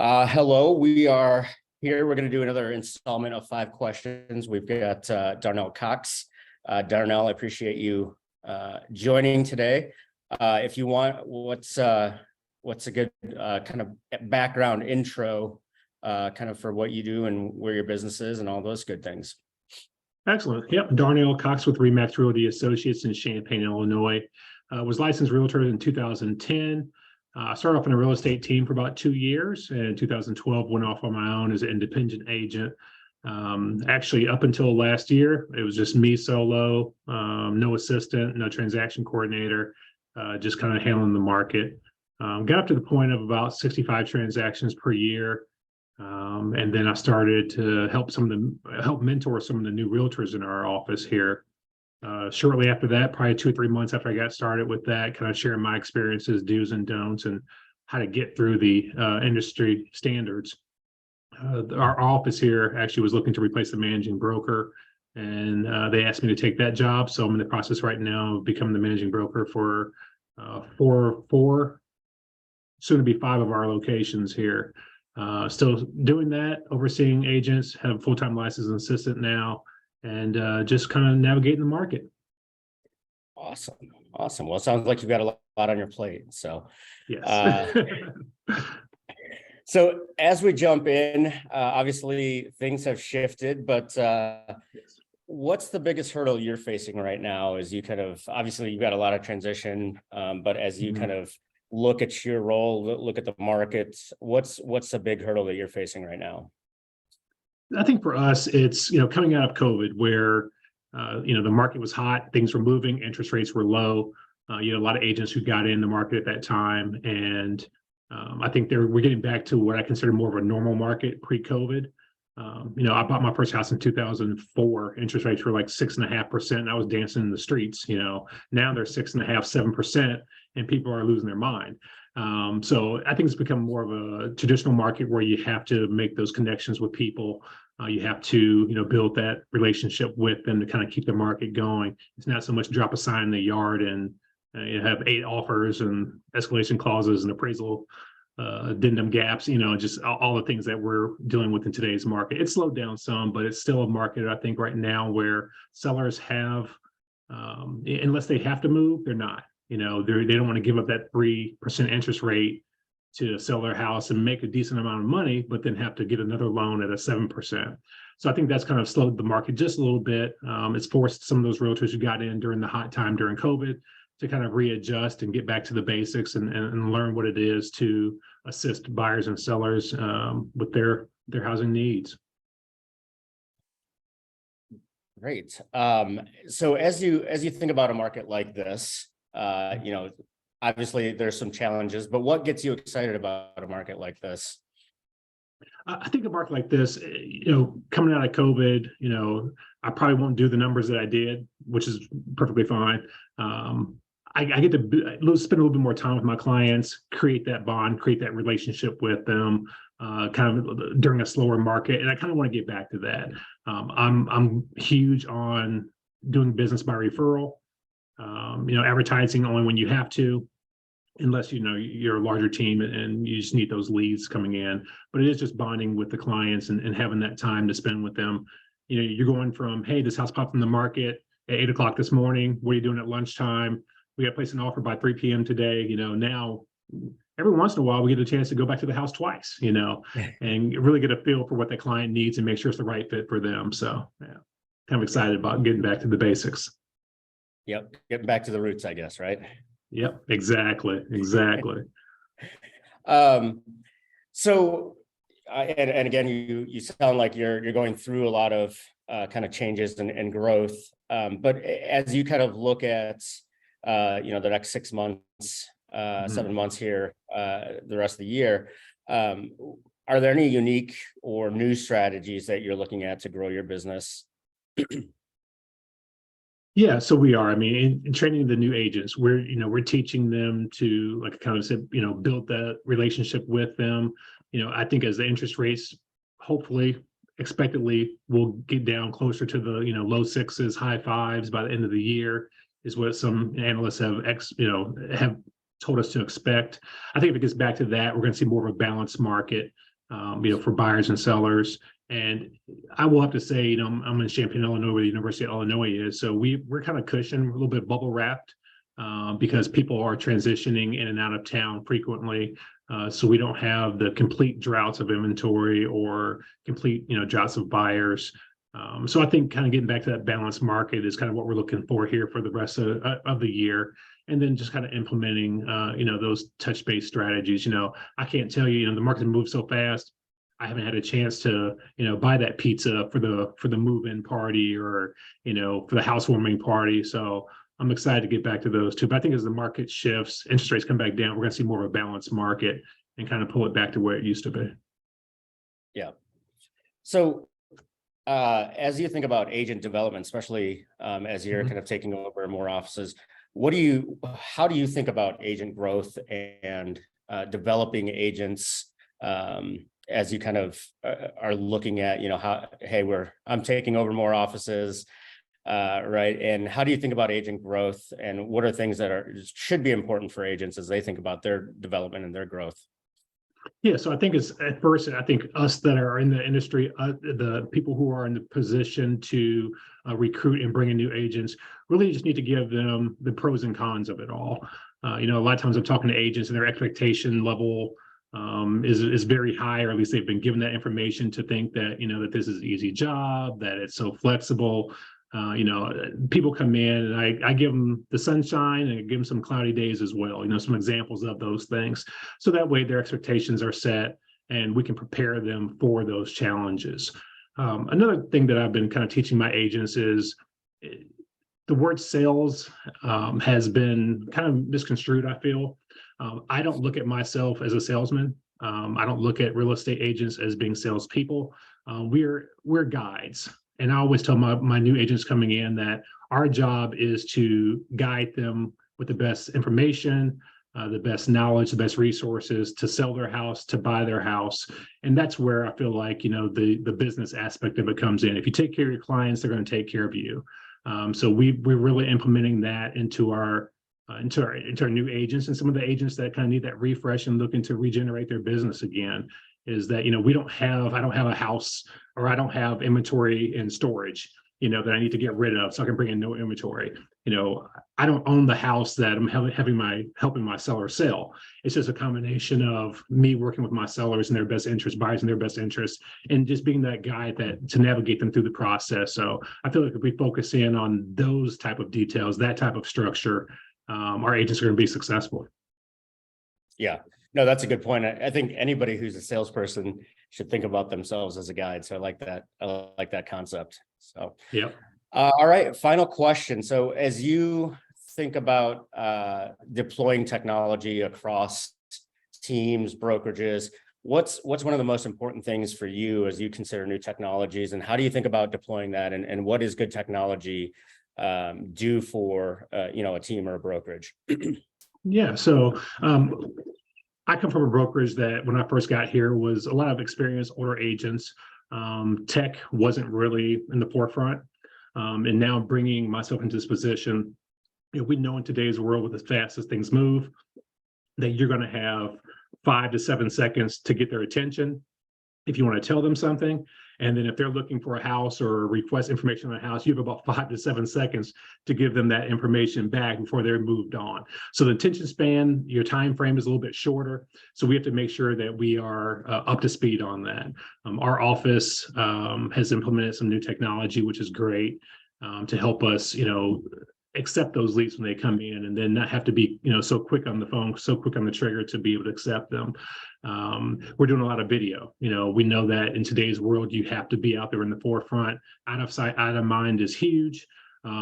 Hello, we are here. We're going to do another installment of 5 questions. We've got Darnell Cox. Darnell, I appreciate you joining today. If you want, what's a good kind of background intro kind of for what you do and where your business is and all those good things? Excellent. Yep. Darnell Cox with Remax Realty Associates in Champaign, Illinois. Was licensed realtor in 2010. Started off in a real estate team for about 2 years. And in 2012, went off on my own as an independent agent. Actually, up until last year, it was just me solo, no assistant, no transaction coordinator, just kind of handling the market. Got up to the point of about 65 transactions per year. And then I started to help mentor some of the new realtors in our office here. Shortly after that, probably 2 or 3 months after I got started with that, kind of sharing my experiences, do's and don'ts, and how to get through the industry standards. Our office here actually was looking to replace the managing broker, and they asked me to take that job. So I'm in the process right now of becoming the managing broker for four, soon to be 5 of our locations here. Still doing that, overseeing agents, have a full-time licensed assistant now, and just kind of navigating the market. Awesome. Well, it sounds like you've got a lot on your plate. So, yes. So as we jump in, obviously things have shifted, but Yes. what's the biggest hurdle you're facing right now as you kind of, obviously you've got a lot of transition, but as you kind of look at your role, look at the market, what's the big hurdle that you're facing right now? I think for us, it's, coming out of COVID where, the market was hot, things were moving, interest rates were low. You had a lot of agents who got in the market at that time. And I think we're getting back to what I consider more of a normal market pre-COVID. I bought my first house in 2004. Interest rates were like 6.5%. And I was dancing in the streets. Now they're 6.5%, 7%, and people are losing their mind. So I think it's become more of a traditional market where you have to make those connections with people. You have to, build that relationship with them to kind of keep the market going. It's not so much drop a sign in the yard and you have 8 offers and escalation clauses and appraisal addendum gaps, just all the things that we're dealing with in today's market. It's slowed down some, but it's still a market, I think, right now where sellers have, unless they have to move, they're not. They don't want to give up that 3% interest rate to sell their house and make a decent amount of money, but then have to get another loan at a 7%. So I think that's kind of slowed the market just a little bit. It's forced some of those realtors who got in during the hot time during COVID to kind of readjust and get back to the basics and learn what it is to assist buyers and sellers with their housing needs. Great. So as you think about a market like this, obviously there's some challenges, but what gets you excited about a market like this? I think a market like this, coming out of COVID, I probably won't do the numbers that I did, which is perfectly fine. I get to spend a little bit more time with my clients, create that bond, create that relationship with them, kind of during a slower market, and I kind of want to get back to that. I'm huge on doing business by referral. Advertising only when you have to, unless you're a larger team and you just need those leads coming in. But it is just bonding with the clients and having that time to spend with them. You're going from, hey, this house popped in the market at 8 o'clock this morning. What are you doing at lunchtime? We got to place an offer by 3 p.m. today. Now every once in a while we get a chance to go back to the house twice, and really get a feel for what the client needs and make sure it's the right fit for them. So yeah, kind of excited about getting back to the basics. Yep. Getting back to the roots, I guess, right? Yep, exactly. So, and again, you sound like you're going through a lot of kind of changes and growth. But as you kind of look at, the next 6 months, 7 months here, the rest of the year, are there any unique or new strategies that you're looking at to grow your business? Yeah, so we are. I mean, in training the new agents, we're teaching them to, like I kind of said, build that relationship with them. I think as the interest rates, hopefully, expectedly, will get down closer to the low 6s, high 5s by the end of the year, is what some analysts have told us to expect. I think if it gets back to that, we're going to see more of a balanced market. for buyers and sellers. And I will have to say, I'm in Champaign, Illinois, where the University of Illinois is. So we're kind of cushioned, a little bit bubble wrapped, because people are transitioning in and out of town frequently. So we don't have the complete droughts of inventory or complete, droughts of buyers. So I think kind of getting back to that balanced market is kind of what we're looking for here for the rest of the year. And then just kind of implementing, those touch-based strategies. I can't tell you, the market moves so fast. I haven't had a chance to, buy that pizza for the move-in party or, for the housewarming party. So I'm excited to get back to those too. But I think as the market shifts, interest rates come back down, we're going to see more of a balanced market and kind of pull it back to where it used to be. Yeah. So as you think about agent development, especially as you're kind of taking over more offices, how do you think about agent growth and developing agents as you kind of are looking at, I'm taking over more offices, right? And how do you think about agent growth, and what are things that should be important for agents as they think about their development and their growth? Yeah, so I think at first, I think us that are in the industry, the people who are in the position to recruit and bring in new agents, really just need to give them the pros and cons of it all. A lot of times I'm talking to agents and their expectation level is very high, or at least they've been given that information to think that, that this is an easy job, that it's so flexible. People come in and I give them the sunshine and I give them some cloudy days as well, some examples of those things. So that way their expectations are set and we can prepare them for those challenges. Another thing that I've been kind of teaching my agents is the word sales has been kind of misconstrued, I feel. I don't look at myself as a salesman. I don't look at real estate agents as being salespeople. We're guides. And I always tell my new agents coming in that our job is to guide them with the best information, the best knowledge, the best resources to sell their house, to buy their house. And that's where I feel like, the business aspect of it comes in. If you take care of your clients, they're going to take care of you. So we're really implementing that into our new agents, and some of the agents that kind of need that refresh and looking to regenerate their business again. Is that, I don't have a house, or I don't have inventory in storage, that I need to get rid of so I can bring in no inventory. I don't own the house that I'm helping my seller sell. It's just a combination of me working with my sellers and their best interest, buyers and their best interest, and just being that guy to navigate them through the process. So I feel like if we focus in on those type of details, that type of structure, our agents are going to be successful. Yeah. No, that's a good point. I think anybody who's a salesperson should think about themselves as a guide. So I like that. I like that concept. So, yeah. All right. Final question. So as you think about deploying technology across teams, brokerages, what's one of the most important things for you as you consider new technologies, and how do you think about deploying that? And what is good technology do for, a team or a brokerage? Yeah. So, I come from a brokerage that when I first got here was a lot of experienced older agents. Tech wasn't really in the forefront. And now bringing myself into this position, we know in today's world with as fast as things move, that you're going to have 5 to 7 seconds to get their attention if you want to tell them something. And then if they're looking for a house or request information on a house, you have about 5 to 7 seconds to give them that information back before they're moved on. So the attention span, your time frame is a little bit shorter. So we have to make sure that we are up to speed on that. Our office has implemented some new technology, which is great, to help us, accept those leads when they come in, and then not have to be, so quick on the phone, so quick on the trigger to be able to accept them. We're doing a lot of video. We know that in today's world, you have to be out there in the forefront. Out of sight, out of mind is huge.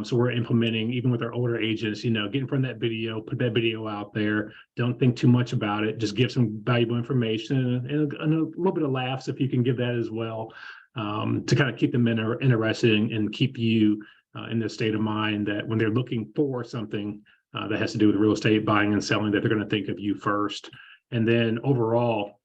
So we're implementing, even with our older agents, get in front of that video, put that video out there. Don't think too much about it. Just give some valuable information and a little bit of laughs if you can give that as well, to kind of keep them interested and keep you in their state of mind that when they're looking for something that has to do with real estate buying and selling, that they're going to think of you first. And then overall,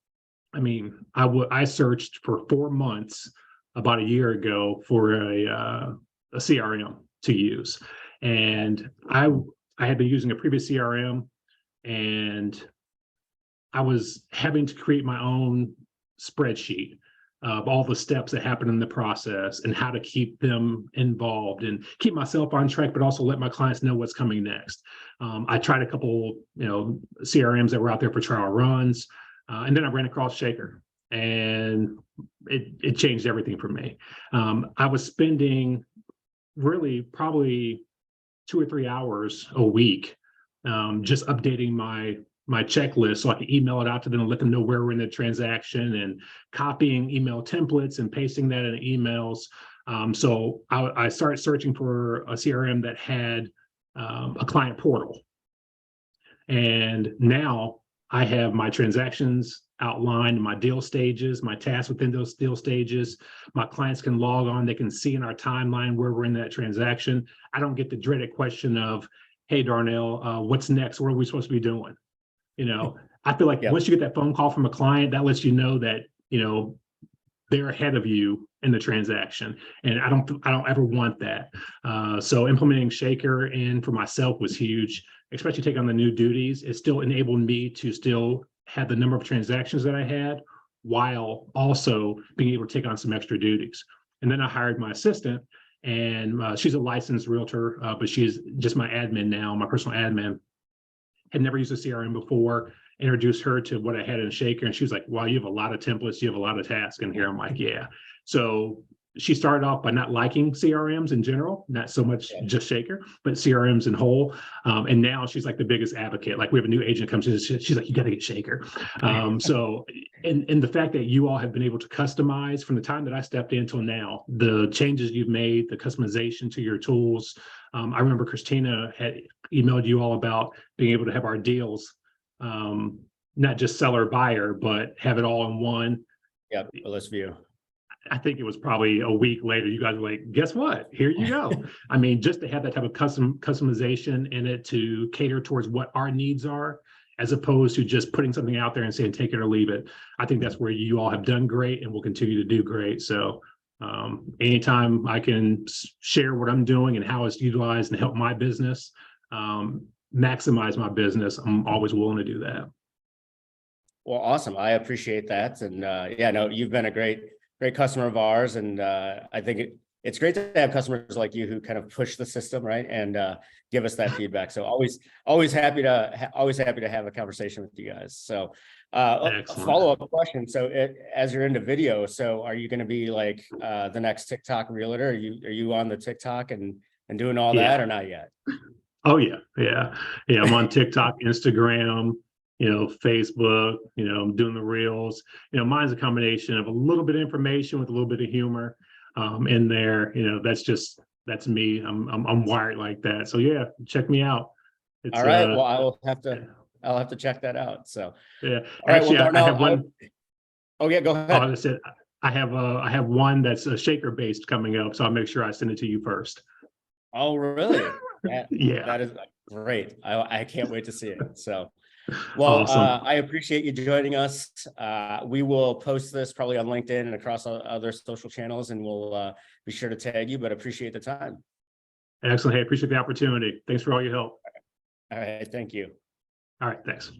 I searched for 4 months about a year ago for a CRM to use. And I had been using a previous CRM, and I was having to create my own spreadsheet of all the steps that happen in the process and how to keep them involved and keep myself on track, but also let my clients know what's coming next. I tried a couple, CRMs that were out there for trial runs, and then I ran across Shaker, and it changed everything for me. I was spending really probably 2 or 3 hours a week just updating my checklist so I can email it out to them and let them know where we're in the transaction, and copying email templates and pasting that in emails. So I started searching for a CRM that had a client portal. And now I have my transactions outlined, my deal stages, my tasks within those deal stages. My clients can log on, they can see in our timeline where we're in that transaction. I don't get the dreaded question of, hey, Darnell, what's next? What are we supposed to be doing? I feel like once you get that phone call from a client, that lets you know that, they're ahead of you in the transaction. And I don't ever want that. So implementing Shaker in for myself was huge, especially taking on the new duties. It still enabled me to still have the number of transactions that I had while also being able to take on some extra duties. And then I hired my assistant, and she's a licensed realtor, but she's just my admin now, my personal admin. Had never used a CRM before. Introduced her to what I had in Shaker, and she was like, wow, you have a lot of templates, you have a lot of tasks in here. I'm like, yeah. So she started off by not liking CRMs in general, not so much just Shaker, but CRMs in whole. And now she's like the biggest advocate. Like, we have a new agent comes in, she's like, you got to get Shaker. So, and the fact that you all have been able to customize from the time that I stepped in till now, the changes you've made, the customization to your tools. I remember Christina had emailed you all about being able to have our deals, not just seller buyer, but have it all in one. Yeah, list view. I think it was probably a week later, you guys were like, guess what? Here you go. I mean, just to have that type of customization in it to cater towards what our needs are, as opposed to just putting something out there and saying, take it or leave it. I think that's where you all have done great and will continue to do great. So anytime I can share what I'm doing and how it's utilized and help my business, maximize my business, I'm always willing to do that. Well, awesome. I appreciate that. And no, you've been a great customer of ours. And I think it's great to have customers like you who kind of push the system, right? And give us that feedback. So always happy to have a conversation with you guys. So a follow-up question. So as you're into video, so are you going to be like the next TikTok realtor? Are you on the TikTok and doing all that, or not yet? Oh yeah. I'm on TikTok, Instagram, Facebook, I'm doing the reels. Mine's a combination of a little bit of information with a little bit of humor in there. That's me. I'm wired like that. So yeah, check me out. It's, all right. Well, I'll have to check that out. So yeah. All Actually, right, well, Darnell, I have one. Oh yeah, go ahead. I said I have one that's a Shaker based coming up, so I'll make sure I send it to you first. Oh, really? Yeah. That is great. I can't wait to see it. So, well, Awesome. I appreciate you joining us. We will post this probably on LinkedIn and across other social channels, and we'll be sure to tag you, but appreciate the time. Excellent. Hey, appreciate the opportunity. Thanks for all your help. All right. Thank you. All right. Thanks.